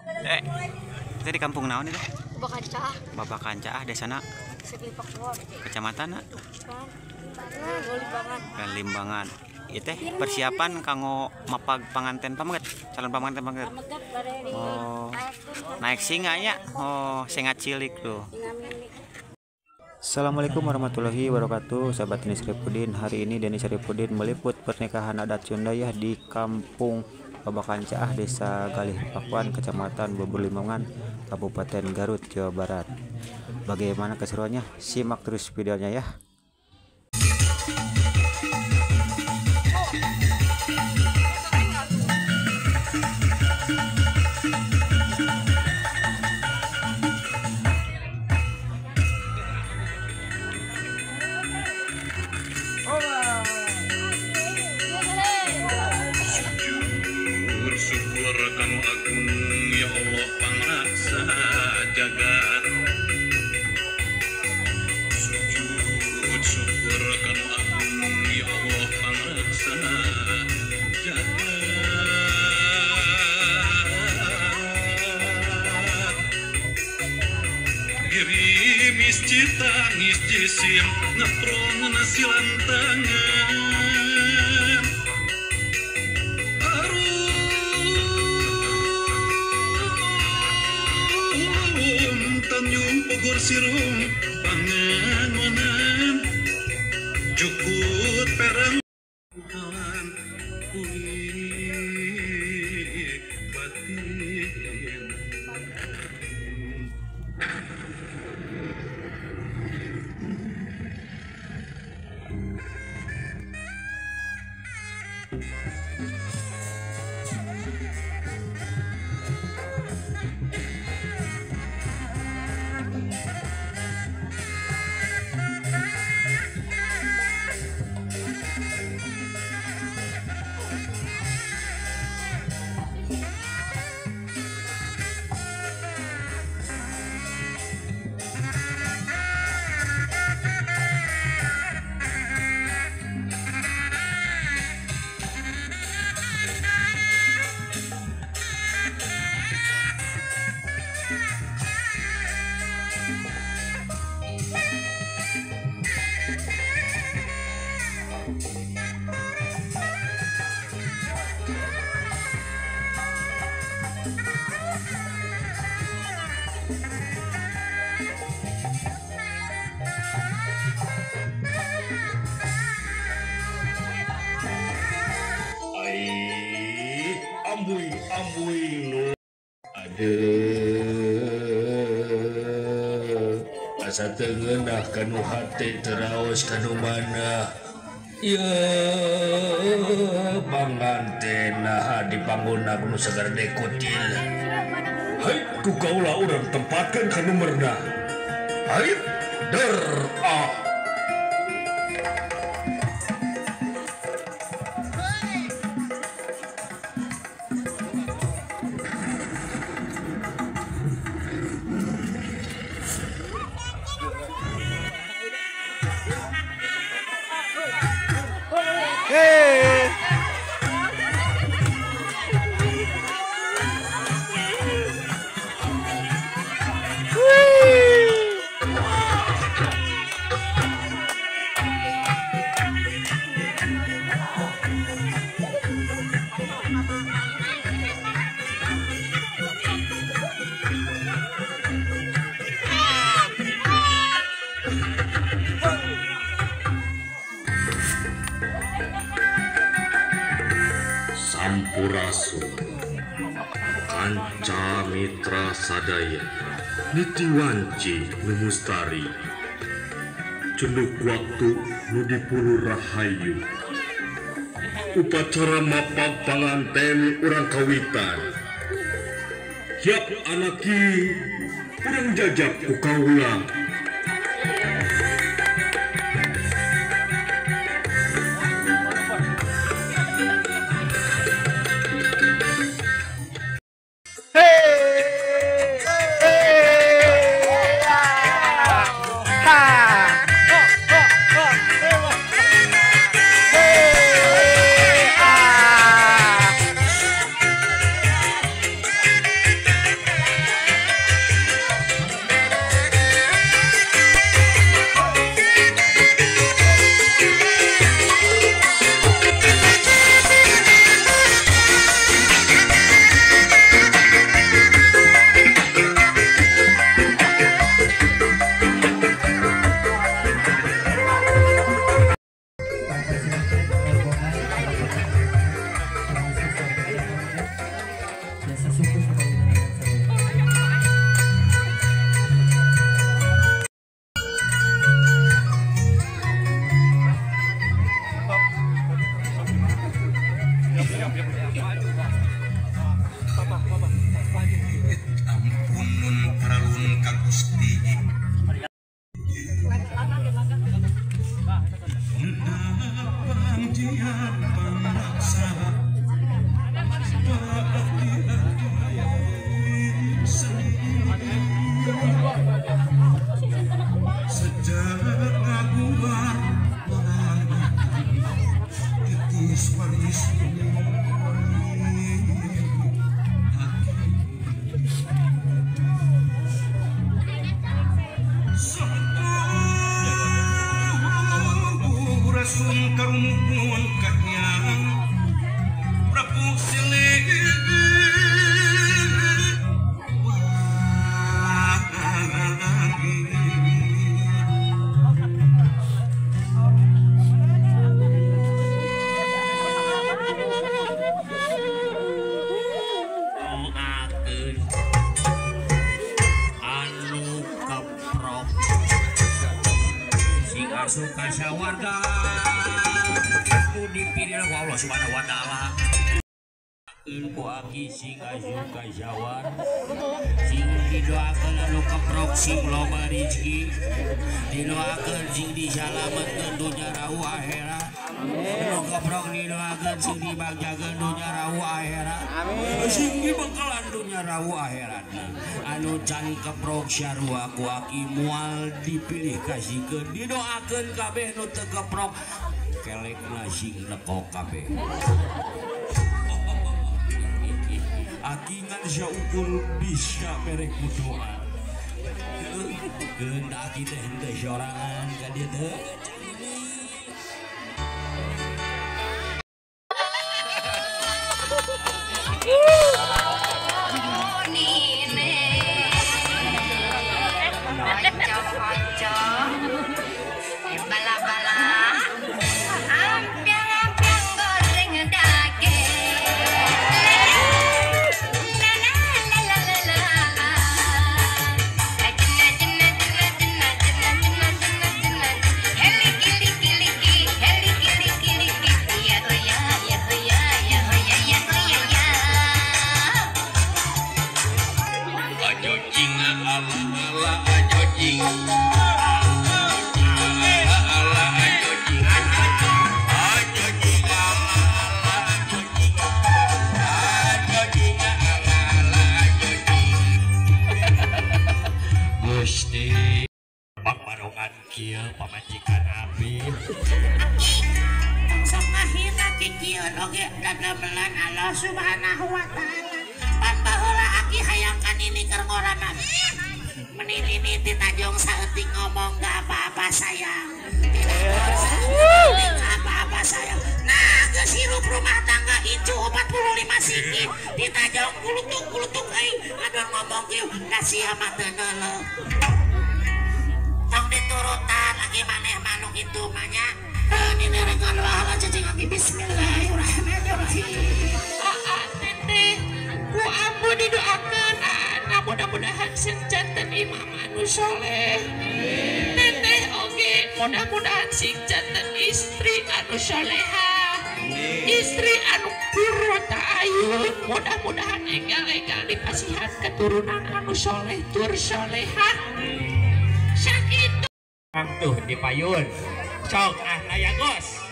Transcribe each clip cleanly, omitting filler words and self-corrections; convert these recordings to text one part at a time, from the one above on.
Eh, kita di kampung naon itu? Bakancah, Babakanca desana Sepipak Pol, kecamatan Limbangan. dan Limbangan. Ieu teh persiapan kanggo mapag panganten pameget, calon panganten pameget. Pamegat bare di Oh, naik singa nya. Oh, singa cilik tuh. Assalamualaikum warahmatullahi wabarakatuh, sahabat Denis Syarifudin. Hari ini Denis Syarifudin meliput pernikahan adat Sunda ya di kampung Babakanca, Desa Galih Pakuan, Kecamatan Bubur Limongan, Kabupaten Garut, Jawa Barat. Bagaimana keseruannya? Simak terus videonya ya. Bersyukur kanu agung ya Allah pangraksa jagat. Sujud syukur kanu agung ya Allah pangraksa jagat. Girimis citangis jisim ngepron nasilan tangan. Tanjung Pogor Sirum Panganwanan Jukut Perang Kawan Kuih Batin. Ambuing nu aduh asa teu ngeunah kanu hate teraos kanu mana ya panganten nah di pangguna nu segar dekutil. Hai ku kaula urang tempatkeun kanu merna. Hai der ah. Hey. Sampurasun Kanca Mitra Sadaya Nitiwanci Numustari Cunduk waktu Nudipulu Rahayu upacara mapag panganten urang kawitan. Siap anaki urang jajak ku kaula. warga dipilih Allah Subhanahu wa taala. Ku aki sing ajuka jawan sing didoakeun anu keprok sing loba rezeki, didoakeun sing disalametkeun dunya rahu akhirat, anu keprok didoakeun sing dibagjakeun dunya rahu akhirat, sing dibekalan dunya rahu akhirat, anu can keprok sarua ku aki moal dipilih kasihkeun, didoakeun kabeh nu teu keprok kelekna sing nekok kabeh. Akingan syaukur bisa merek doa. Gendak kita hendak sorangan ka dieu teh. Pamajikan api sok ngahina kikieuan oge dadamelan Allah Subhanahu wa taala. Pan baheula aki hayangkan ini keur ngorana menini ti tajong saeutik ngomong gak apa-apa sayang, tidak apa-apa sayang. Nah geus hirup rumah tangga icu 45 sikit ti tajong kulutuk aing adan ngomong kieu da sia mah teu neuleuh. Tong diturutan lagi maneh manuk itu manya. Ini nerengan wahala cacing lagi bismillahirrahmanirrahim. Teteh, ku ambu didoakan anak mudah-mudahan senjanten imam anu soleh. Teteh oge mudah-mudahan sing janten istri anu soleha. Istri anu purut ayu, mudah-mudahan egal-egal dipasihan keturunan anu soleh tur soleha. Sakit tuh di payun sok layagos.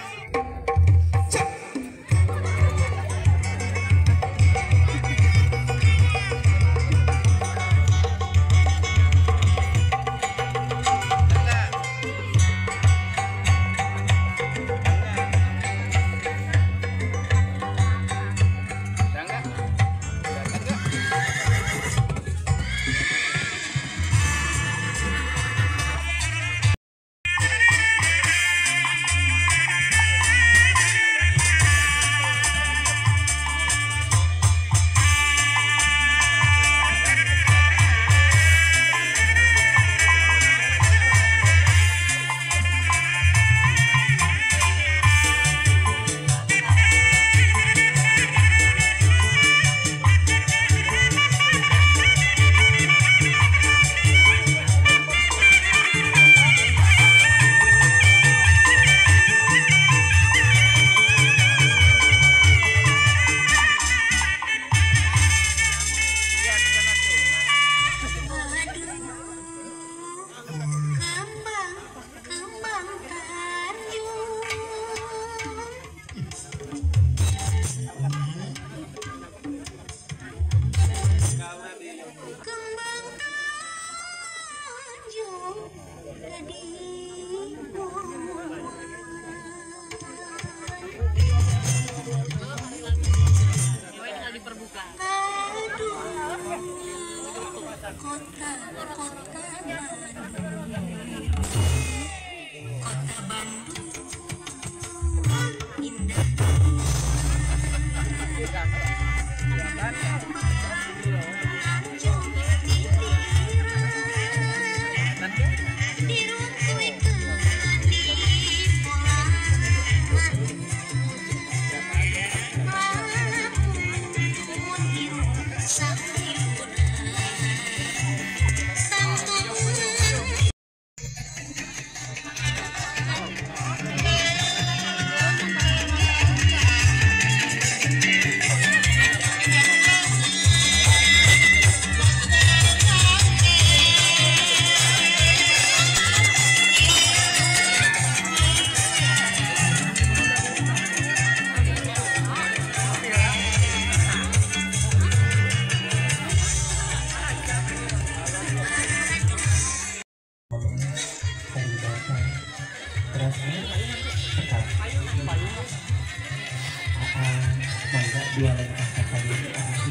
Dua langkah kaki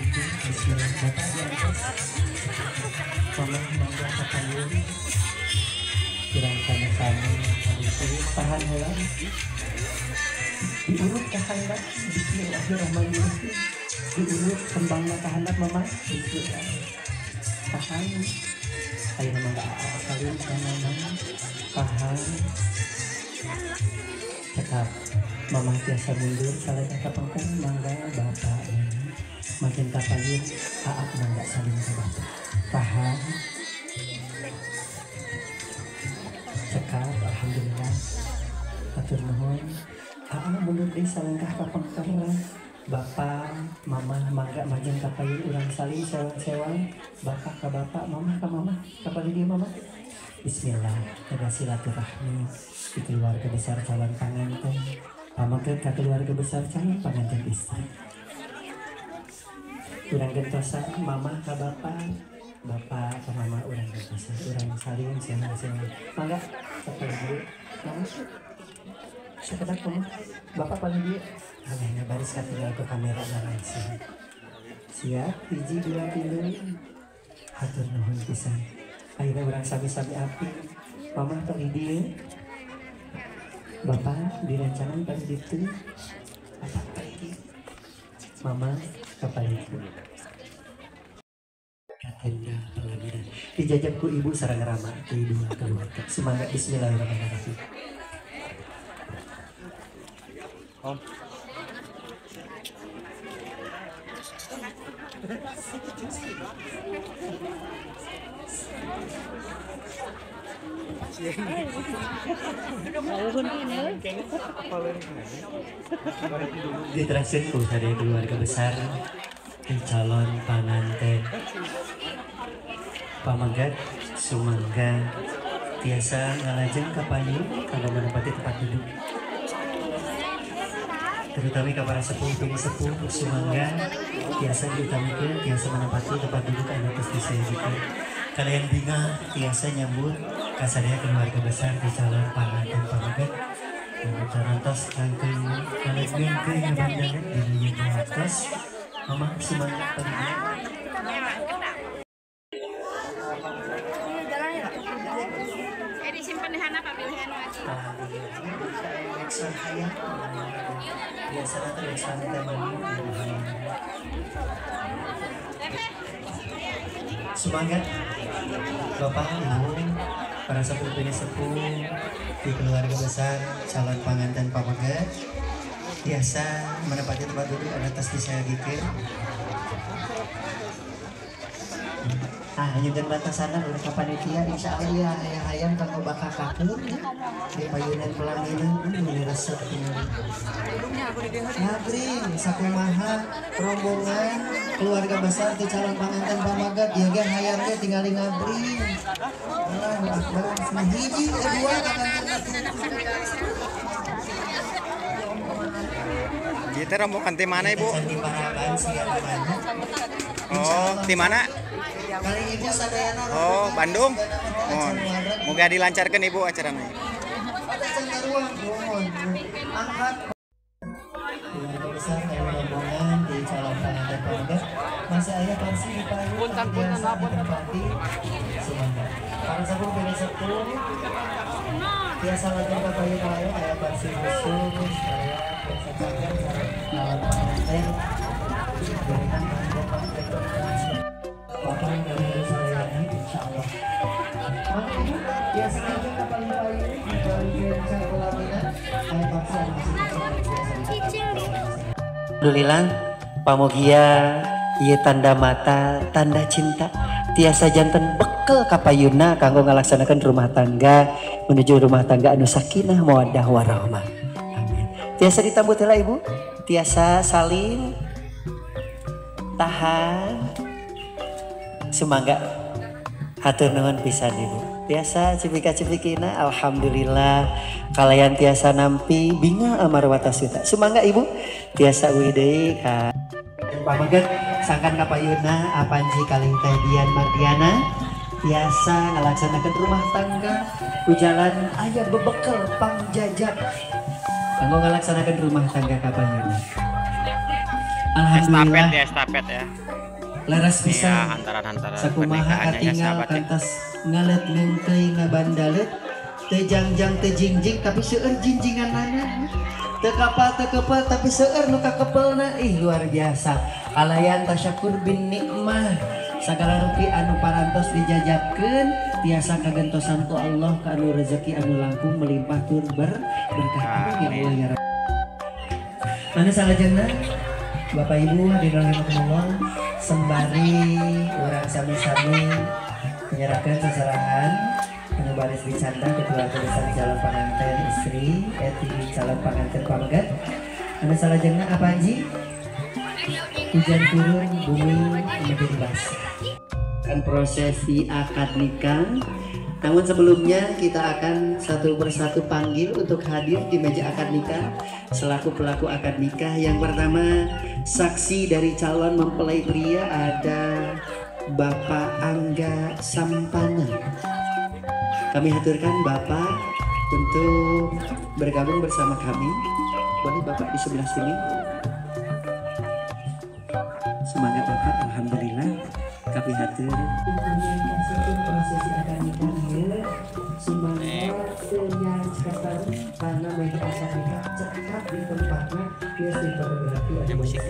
itu Bismillah Bapak di atas Mama mangga kaki kurang sama-sama itu tahan heula diurut ke handap Bismillahirrahmanirrahim diurut kembangnya ke handap Mama Bismillah tahan ayo mangga kalian sama Mama tahan cekap Mama biasa mundur kalau kata pangkang mangga bapak makin kapalin aak mangga saling ke bapak paham cekap alhamdulillah atur nuhun aak mundur deh salangkah ka pangkang bapak mama mangga majeng kapalin urang saling sewang-sewang bapak ke bapak mama ke mama kapalin dia mama Bismillah ada silaturahmi di keluarga besar calon panganten pamangkat ke keluarga besar calon pengantin istri urang gentosan mama ke bapak bapak ke mama urang gentosan urang saling sewa mangga setelah dulu mama sekedar kamu bapak paling dia hanya baris tinggal ke kamera dan siap hiji dua tilu hatur nuhun pisan akhirnya urang sami-sami api mama paling dia bapak dirancangan pada itu apa lagi mama apa itu katanya perlabiran dijajabku ibu sarang rama di dua keluarga semangat bismillahirrahmanirrahim om Diterasin dari keluarga besar di calon panganten pamanggat sumangga tiasa ngalajeng kapayu kalau menempati tempat duduk terutama kepada sepuh bini sepuh sumangga tiasa diutamakan tiasa menempati tempat duduk anu atas disajikan kalian bingung tiasa nyambut kasadaya keluarga besar di calon panganten pamanggat Carantas rangkaian kalian ke bandaran di atas mama semangat pagi disimpan di mana Pak pilihan lagi biasa terbiasa semangat bapak ibu para sepuh bini sepuh di keluarga besar calon panganten pamanggat biasa menempati tempat duduk ada tas disajikan nyugen batasanan udah ke panitia insya Allah ya hayang kanggo bakal kaku di payunan pelaminan ini resep ngabring sakumaha rombongan keluarga besar di calon panganten pamanggat ya ge hayang ge tinggal ngabring Allahu akbar nah hiji kedua kita rombongan tim mana ibu? Oh tim mana? Oh Bandung. Oh, moga dilancarkan ibu acaranya. Keluarga besar rombongan di calon panganten pamanggat Mas masih ayah pansi di payung biasa menikmati semangat para sabung pilih sepuluh biasa lagi ke payung payung ayah pansi khusus saya biasa jaga alat pengantin berikan potong dari saya insya Allah mana ibu biasa lagi ke payung payung dari biasa pelaminan ayah pansi masih Alhamdulillah pamogia ieu tanda mata tanda cinta tiasa janten bekel kapayuna kanggo ngalaksanakan rumah tangga menuju rumah tangga anu sakinah mawaddah warahmah. Amin. Tiasa ditambut heula ibu, tiasa saling tahan semangga hatur nuhun pisan ibu. Tiasa cipika-cipikina alhamdulillah kalayan tiasa nampi binga amarwata suta. Semangga ibu tiasa uwi deui ka pamaget sangkan kapayuna apanji kalih teh Dian Mardiana tiasa ngalaksanakeun rumah tangga ujalan aya bebekel pangjajak kanggo ngalaksanakeun rumah tangga kapayuna. Alhamdulillah estafet ya. Laras pisan Ya, hantaran-hantaran sakumaha pernikahannya ya, katingal sahabat ya. kantas ngalet leungteuy ngabandalet teu jangjang teu jingjing tapi seueur jinjinganana teu kapal teu keupel tapi seueur nu kakepelna ih luar biasa kalayan tasyakur bin nikmah sagala rupi anu parantos dijajabkeun tiasa kagentosan ku Allah ka anu rezeki anu langkung melimpah tur berkah ya Allah ya Rabb. Mana salajengna Bapak Ibu hadirin rahimakumullah sembari urang sami-sami menyerahkan seserahan anu baris dicanda ketua tulisan calon pengantin istri eti calon pengantin pamagat anu salajengna apa Anji hujan turun bumi menjadi basah kan prosesi akad nikah. Namun sebelumnya kita akan satu persatu panggil untuk hadir di meja akad nikah selaku pelaku akad nikah. Yang pertama saksi dari calon mempelai pria ada Bapak Angga Sampana. Kami haturkan Bapak untuk bergabung bersama kami. Boleh Bapak di sebelah sini. Semangat Bapak, alhamdulillah. Kami hatur prosesi akad nikah semangat dengan sekitar karena meja akad nikah cepat di tempatnya dia fotografi ada musik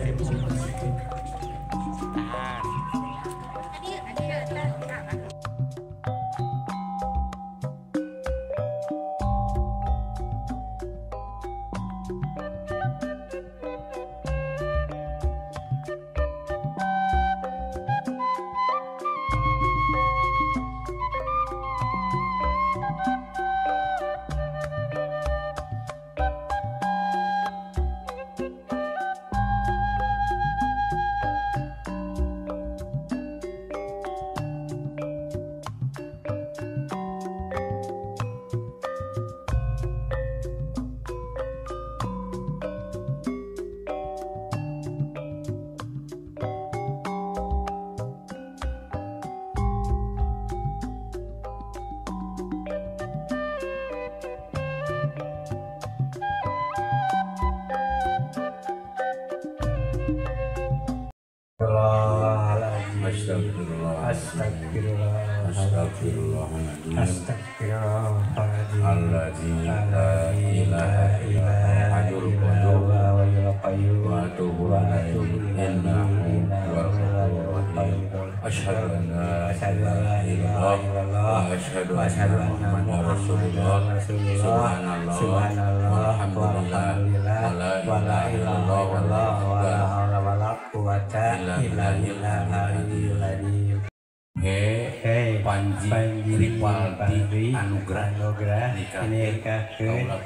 Panji Ripaldi Anugrah nikah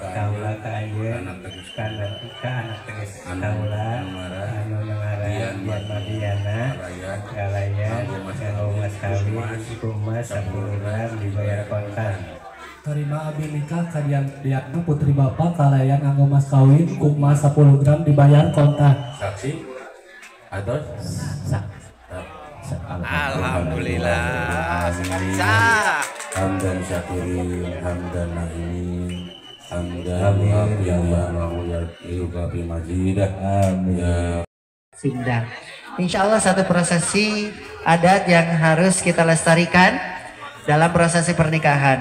kaula ka ayeuna kana anak teges kaula anu ngara Dian Mardiana kalayan kanggo mas kawin kumas 10 gram dibayar kontan. Terima abdi nikah kadian diakna putri bapak kalayan anggo mas kawin kumas 10 gram dibayar kontan. Saksi ados Alhamdulillah. Hamdan syakirin, hamdan na'imin, hamdan wafiyan wa mazidah. Amin. Sudah Insya Allah satu prosesi adat yang harus kita lestarikan dalam prosesi pernikahan.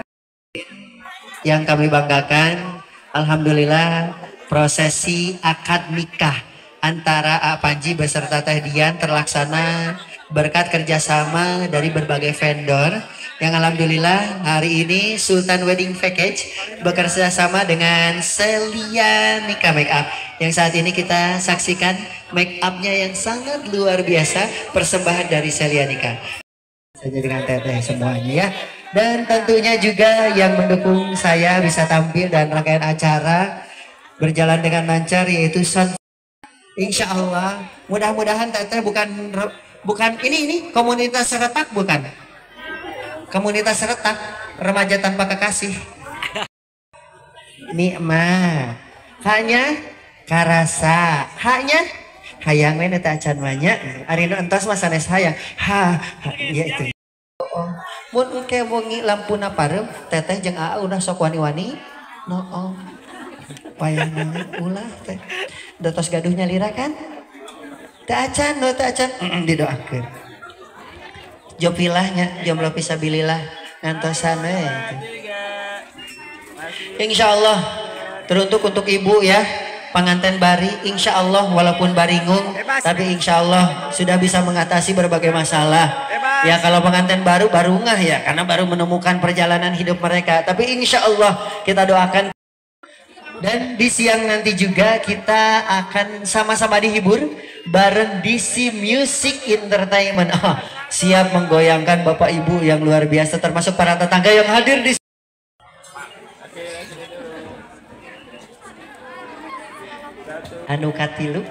Yang kami banggakan, alhamdulillah prosesi akad nikah antara Panji beserta Teh Dian terlaksana berkat kerjasama dari berbagai vendor yang alhamdulillah hari ini Sultan Wedding Package bekerja sama dengan Celia Nikah Makeup yang saat ini kita saksikan make upnya yang sangat luar biasa, persembahan dari Celia Nikah saja dengan Teteh semuanya ya. Dan tentunya juga yang mendukung saya bisa tampil dan rangkaian acara berjalan dengan lancar yaitu Insya Allah mudah-mudahan Teteh bukan ini komunitas seretak, bukan komunitas seretak remaja tanpa kekasih. Nikmat hanya karasa hanya hayang we eta acan banyak arina entos mah sanes hayang ya itu. Mun engke wengi lampuna parem Teteh jeung Aa udah sok wani-wani no payahna ulah teh datos gaduhnya lira kan teu acan no teu acan didoakeun jopilahnya jomblo fisabilillah ngantosan we insyaallah teruntuk untuk ibu ya pengantin bari insyaallah walaupun baringung tapi insyaallah sudah bisa mengatasi berbagai masalah ya. Kalau pengantin baru ngah ya karena baru menemukan perjalanan hidup mereka, tapi insyaallah kita doakan. Dan di siang nanti juga kita akan sama-sama dihibur bareng DC Music Entertainment. Siap menggoyangkan Bapak Ibu yang luar biasa termasuk para tetangga yang hadir di anu katilu.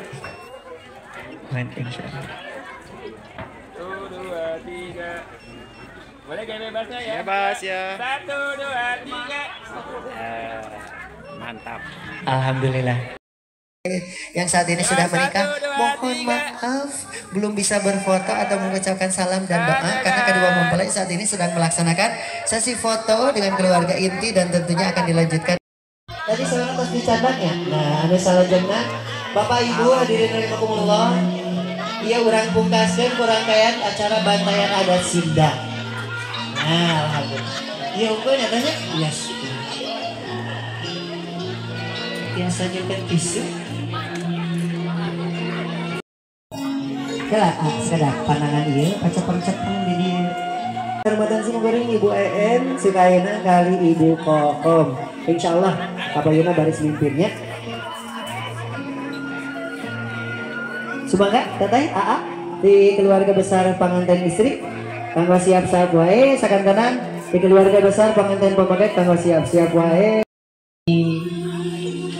Boleh gaya bebasnya ya? Bebas ya. 1, 2, 3. Mantap. Alhamdulillah. Yang saat ini sudah menikah, mohon maaf belum bisa berfoto atau mengucapkan salam dan doa karena kedua mempelai saat ini sedang melaksanakan sesi foto dengan keluarga inti dan tentunya akan dilanjutkan. Tadi saya atas dicandangnya. Nah, ada salah jenah. Bapak Ibu hadirin rahimakumullah. Ia urang pungkaskeun kurangkaian acara bantaian adat Sunda. Nah, alhamdulillah. Iya, unggul nyatanya? Yes. Biasanya kan tisu. Kela, sedap pandangan iya, pacak-pacak di dia. Ramadan sing goreng Ibu EN sikaina kali Ibu Kokom. Insyaallah kabayana baris mimpinnya. Semoga Teteh Aa di keluarga besar pengantin istri kanggo siap-siap wae sakantenan di keluarga besar pengantin pemakai kanggo siap-siap wae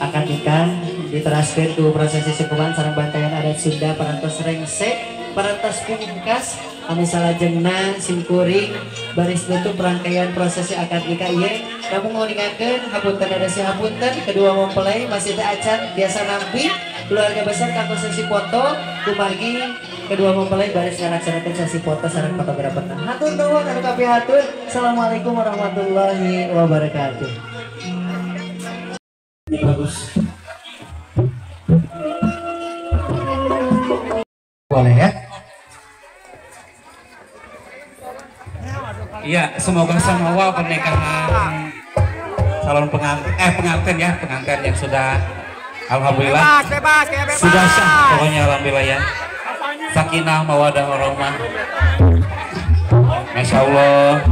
akan nikah diteraskeun ku prosesi syukuran sareng bantaian adat Sunda parantos rengse parantos pungkas anu salajengna simkuring baris nutup rangkaian prosesi akad nikah ieu namun mau ningakeun hapunten ada si hapunten kedua mempelai masih teu acan biasa nampi keluarga besar kanggo sesi foto kumargi kedua mempelai baris ngalaksanakeun sesi foto sareng fotografer. Hatur nuhun anu kapihatur. Assalamualaikum warahmatullahi wabarakatuh. Bagus. Boleh ya? Iya, semoga semua pernikahan calon pengantin yang sudah alhamdulillah Bebas. sudah sah pokoknya alhamdulillah ya. Sakinah mawadah warahmah. Masya Allah.